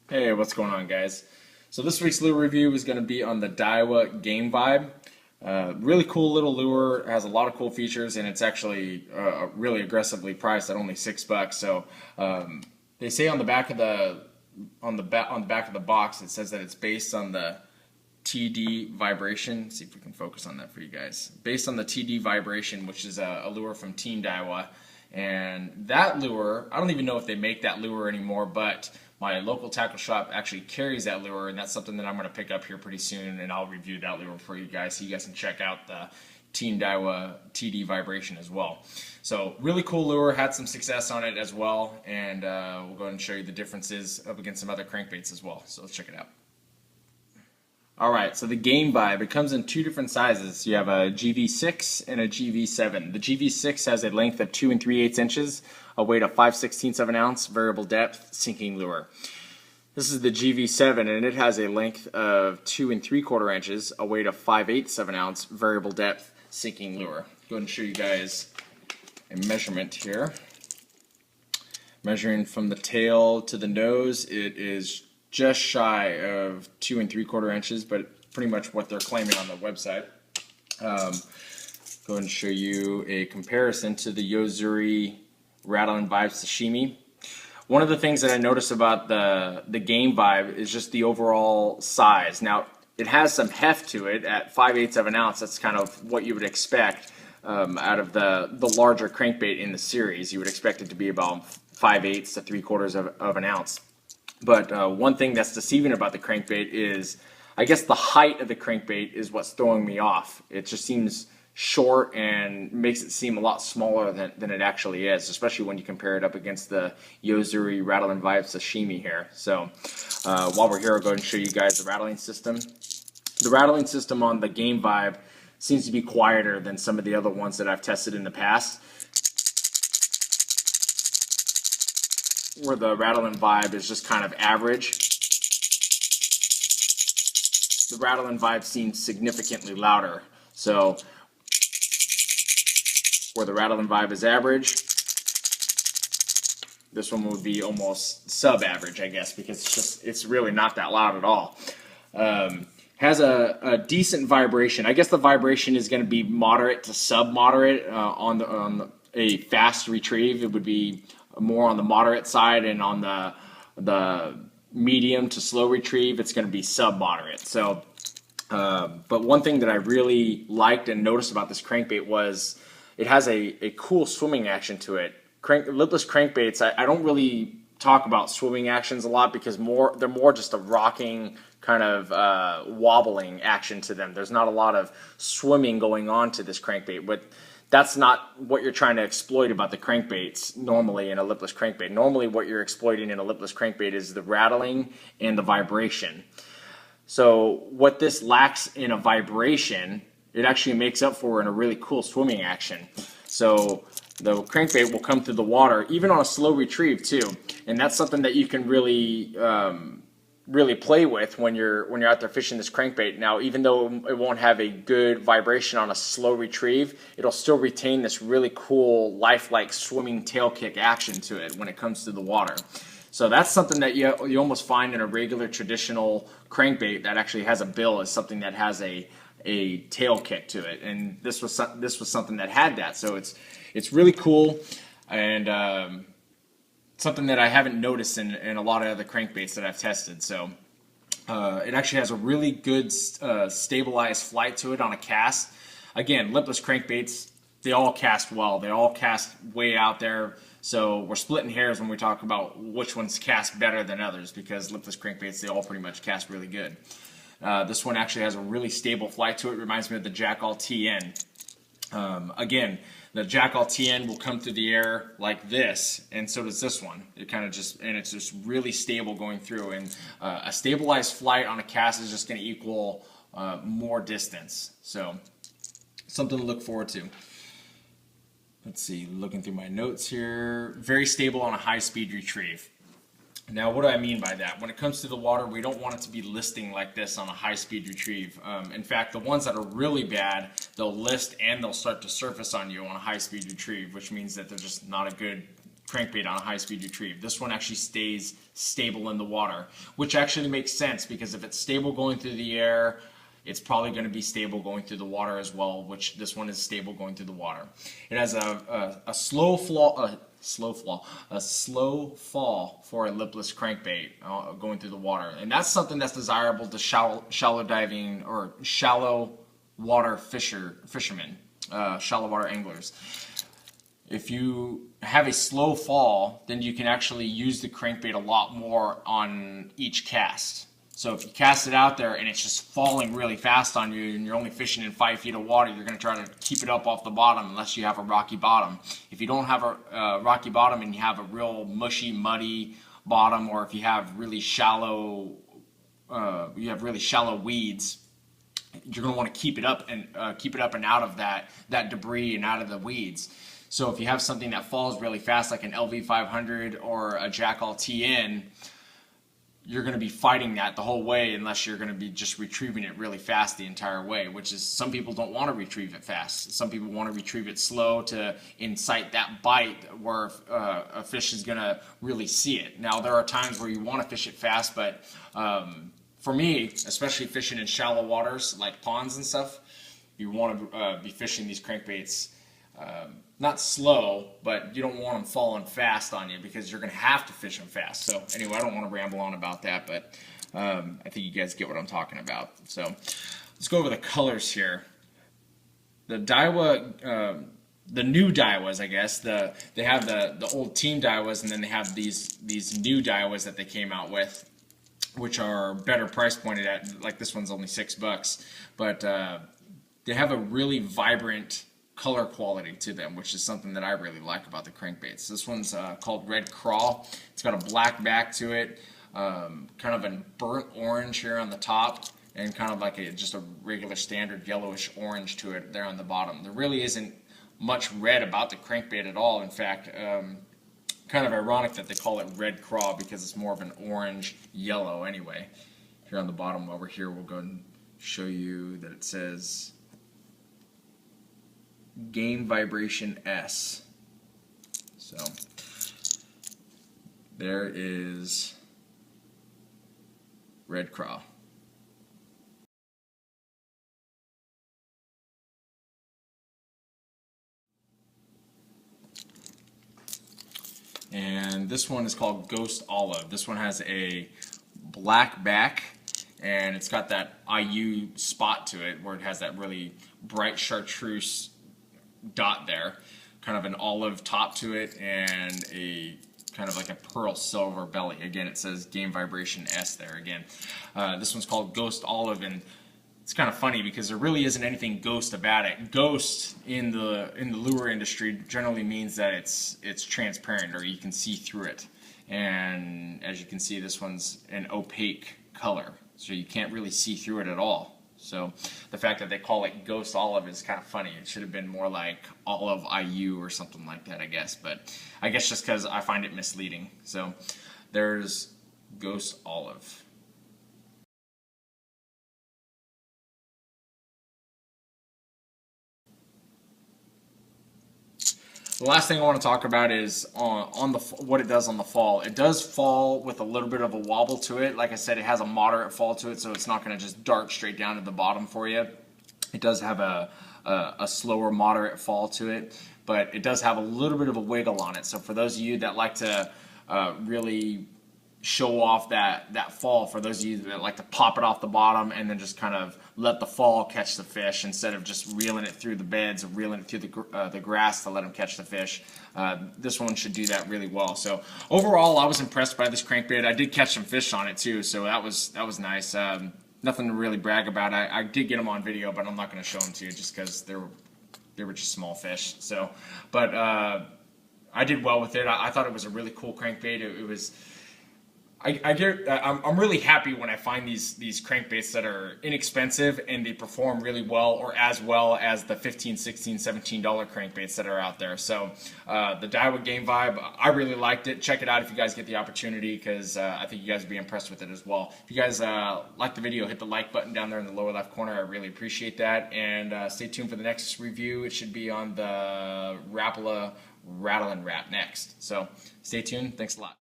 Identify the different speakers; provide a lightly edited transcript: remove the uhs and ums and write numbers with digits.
Speaker 1: Hey, what's going on, guys? So this week's lure review is going to be on the Daiwa Game Vibe. Really cool little lure. It has a lot of cool features, and it's actually really aggressively priced at only $6. So they say on the back of the back of the box, it says that it's based on the TD vibration. Let's see if we can focus on that for you guys. Based on the TD vibration, which is a lure from Team Daiwa, and that lure, I don't even know if they make that lure anymore, but my local tackle shop actually carries that lure, and that's something that I'm going to pick up here pretty soon, and I'll review that lure for you guys so you guys can check out the Team Daiwa TD vibration as well. So really cool lure, had some success on it as well, and we'll go ahead and show you the differences up against some other crankbaits as well. So let's check it out. Alright, so the Game Vibe, it comes in two different sizes. You have a GV6 and a GV7. The GV6 has a length of 2 3/8 inches, a weight of 5/16 of an ounce, variable depth, sinking lure. This is the GV7, and it has a length of 2 3/4 inches, a weight of 5/8 of an ounce, variable depth, sinking lure. Go ahead and show you guys a measurement here. Measuring from the tail to the nose, it is just shy of 2 3/4 inches, but pretty much what they're claiming on the website. Go ahead and show you a comparison to the Yozuri Rattling Vibe Sashimi. One of the things that I noticed about the Game Vibe is just the overall size. Now, it has some heft to it at 5/8 of an ounce. That's kind of what you would expect out of the larger crankbait in the series. You would expect it to be about 5/8 to 3/4 of an ounce. But one thing that's deceiving about the crankbait is, I guess the height of the crankbait is what's throwing me off. It just seems short and makes it seem a lot smaller than it actually is, especially when you compare it up against the Yozuri Rattling Vibe Sashimi here. So while we're here, I'll go ahead and show you guys the rattling system. The rattling system on the Game Vibe seems to be quieter than some of the other ones that I've tested in the past, where the Rattling Vibe is just kind of average. The Rattling Vibe seems significantly louder. So where the Rattling Vibe is average, this one would be almost sub-average, I guess, because it's really not that loud at all. Has a decent vibration. I guess the vibration is going to be moderate to sub-moderate on a fast retrieve. It would be more on the moderate side, and on the medium to slow retrieve, it's going to be sub-moderate. So, but one thing that I really liked and noticed about this crankbait was it has a cool swimming action to it. Lipless crankbaits, I don't really talk about swimming actions a lot because they're more just a rocking kind of wobbling action to them. There's not a lot of swimming going on to this crankbait, but that's not what you're trying to exploit about the crankbaits normally in a lipless crankbait. Normally what you're exploiting in a lipless crankbait is the rattling and the vibration. So what this lacks in a vibration, it actually makes up for in a really cool swimming action. So the crankbait will come through the water, even on a slow retrieve too, and that's something that you can really really play with when you're out there fishing this crankbait. Now, even though it won't have a good vibration on a slow retrieve, it'll still retain this really cool lifelike swimming tail kick action to it when it comes to the water. So that's something that you almost find in a regular traditional crankbait that actually has a bill, is something that has a tail kick to it, and this was something that had that. So it's really cool, and something that I haven't noticed in a lot of other crankbaits that I've tested. So it actually has a really good stabilized flight to it on a cast. Again, lipless crankbaits, they all cast well. They all cast way out there. So we're splitting hairs when we talk about which ones cast better than others, because lipless crankbaits, they all pretty much cast really good. This one actually has a really stable flight to it. Reminds me of the Jackall TN. Again, the Jackall TN will come through the air like this, and so does this one. It's just really stable going through, and a stabilized flight on a cast is just going to equal more distance. So something to look forward to. Let's see, looking through my notes here. Very stable on a high-speed retrieve. Now, what do I mean by that? When it comes to the water, we don't want it to be listing like this on a high-speed retrieve. In fact, the ones that are really bad, they'll list and they'll start to surface on you on a high-speed retrieve, which means that they're just not a good crankbait on a high-speed retrieve. This one actually stays stable in the water, which actually makes sense because if it's stable going through the air, it's probably going to be stable going through the water as well, which this one is stable going through the water. It has a slow fall for a lipless crankbait going through the water, and that's something that's desirable to shallow diving or shallow water fishermen, shallow water anglers. If you have a slow fall, then you can actually use the crankbait a lot more on each cast. So if you cast it out there and it's just falling really fast on you and you're only fishing in 5 feet of water, you're going to try to keep it up off the bottom unless you have a rocky bottom. If you don't have a rocky bottom and you have a real mushy, muddy bottom, or if you have really shallow weeds, you're going to want to keep it up and out of that debris and out of the weeds. So if you have something that falls really fast, like an LV500 or a Jackall TN, you're going to be fighting that the whole way unless you're going to be just retrieving it really fast the entire way, which is some people don't want to retrieve it fast. Some people want to retrieve it slow to incite that bite where a fish is going to really see it. Now, there are times where you want to fish it fast, but for me, especially fishing in shallow waters like ponds and stuff, you want to be fishing these crankbaits not slow, but you don't want them falling fast on you because you're going to have to fish them fast. So anyway, I don't want to ramble on about that, but I think you guys get what I'm talking about. So let's go over the colors here. The Daiwa, the new Daiwas, I guess. They have the old team Daiwas, and then they have these new Daiwas that they came out with, which are better price pointed at. Like this one's only $6, but they have a really vibrant color quality to them, which is something that I really like about the crankbaits. This one's called Red Craw. It's got a black back to it, kind of a burnt orange here on the top, and kind of like just a regular standard yellowish orange to it there on the bottom. There really isn't much red about the crankbait at all. In fact, kind of ironic that they call it Red Craw because it's more of an orange yellow anyway. Here on the bottom over here, we'll go and show you that it says Game Vibration S. So there is Red Craw. And this one is called Ghost Olive. This one has a black back, and it's got that IU spot to it where it has that really bright chartreuse dot there, kind of an olive top to it, and a kind of like a pearl silver belly. Again, it says Game Vibration S there again. This one's called Ghost Olive, and it's kind of funny because there really isn't anything ghost about it. Ghost in the lure industry generally means that it's transparent, or you can see through it. And as you can see, this one's an opaque color, so you can't really see through it at all. So the fact that they call it Ghost Olive is kind of funny. It should have been more like Olive IU or something like that, I guess. But I guess just because I find it misleading. So there's Ghost Olive. The last thing I want to talk about is on what it does on the fall. It does fall with a little bit of a wobble to it. Like I said, it has a moderate fall to it, so it's not going to just dart straight down to the bottom for you. It does have a slower, moderate fall to it, but it does have a little bit of a wiggle on it. So for those of you that like to really show off that fall, for those of you that like to pop it off the bottom and then just kind of let the fall catch the fish instead of just reeling it through the beds or reeling it through the grass to let them catch the fish, this one should do that really well. So overall, I was impressed by this crankbait. I did catch some fish on it too, so that was nice. Nothing to really brag about. I did get them on video, but I'm not going to show them to you just because they were just small fish. So, but I did well with it. I thought it was a really cool crankbait. It was. I'm really happy when I find these crankbaits that are inexpensive and they perform really well, or as well as the $15, $16, $17 crankbaits that are out there. So the Daiwa Game Vibe, I really liked it. Check it out if you guys get the opportunity, because I think you guys will be impressed with it as well. If you guys like the video, hit the like button down there in the lower left corner. I really appreciate that. And stay tuned for the next review. It should be on the Rapala rattle and rap next. So stay tuned. Thanks a lot.